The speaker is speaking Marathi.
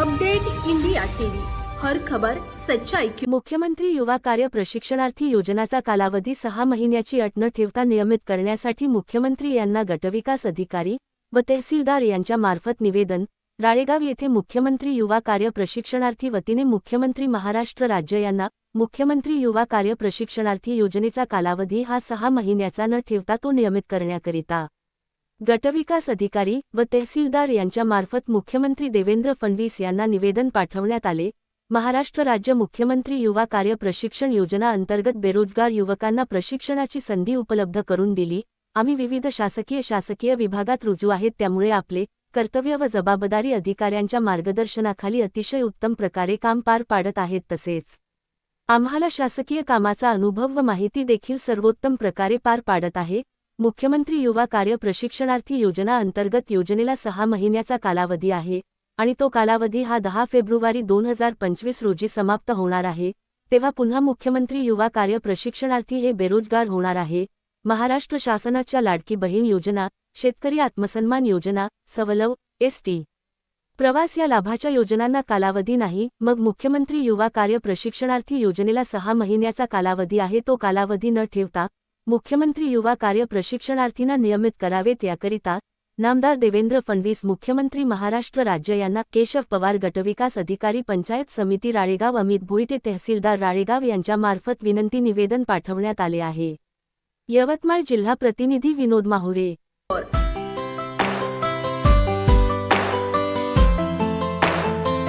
अपडेट इंडिया टीवी, हर खबर सच्चाई की। मुख्यमंत्री युवा कार्य प्रशिक्षणार्थी योजनाचा कालावधी 6 महिन्याची अट न ठेवता नियमित करण्यासाठी मुख्यमंत्री यांना गटविकास अधिकारी व तहसीलदार यांच्या मार्फत निवेदन। राळेगाव येथे मुख्यमंत्री युवा कार्य प्रशिक्षणार्थी वतीने मुख्यमंत्री महाराष्ट्र राज्य यांना मुख्यमंत्री युवा कार्य प्रशिक्षणार्थी योजनेचा कालावधी हा 6 महिन्याचा न ठेवता तो नियमित करण्याकरिता गटविकास अधिकारी व तहसीलदार यांच्या मार्फत मुख्यमंत्री देवेंद्र फडणवीस यांना निवेदन पाठवण्यात आले। महाराष्ट्र राज्य मुख्यमंत्री युवा कार्य प्रशिक्षण योजना अंतर्गत बेरोजगार युवकांना प्रशिक्षणाची संधी उपलब्ध करून दिली। आम्ही विविध शासकीय विभागात रुजू आहेत, त्यामुळे आपले कर्तव्य व जबाबदारी अधिकाऱ्यांच्या मार्गदर्शनाखाली अतिशय उत्तम प्रकारे काम पार पाडत आहेत। तसेच आम्हाला शासकीय कामाचा अनुभव व माहिती देखील सर्वोत्तम प्रकारे पार पाडत आहे। मुख्यमंत्री युवा कार्य प्रशिक्षणार्थी योजना अंतर्गत योजनेला 6 महिन्याचा कालावधी आहे आणि तो कालावधी हा 10 फेब्रुवारी 2025 रोजी समाप्त होणार आहे। तेव्हा पुन्हा मुख्यमंत्री युवा कार्य प्रशिक्षणार्थी हे बेरोजगार होणार आहे। महाराष्ट्र शासनाच्या लाडकी बहीण योजना, शेतकरी आत्मसन्मान योजना, सवलव, एसटी प्रवास या लाभाच्या योजनांना कालावधी नाही। मग मुख्यमंत्री युवा कार्य प्रशिक्षणार्थी योजनेला 6 महिन्याचा कालावधी आहे, तो कालावधी न ठेवता मुख्यमंत्री युवा कार्य प्रशिक्षणार्थींना नियमित करावेत। याकरिता नामदार देवेंद्र फडणवीस मुख्यमंत्री महाराष्ट्र राज्य यांना केशव पवार गटविकास अधिकारी पंचायत समिती राळेगाव, अमित भुईटे तहसीलदार राळेगाव यांच्या मार्फत विनंती निवेदन पाठवण्यात आले आहे। यवतमाळ जिल्हा प्रतिनिधी विनोद माहुरे।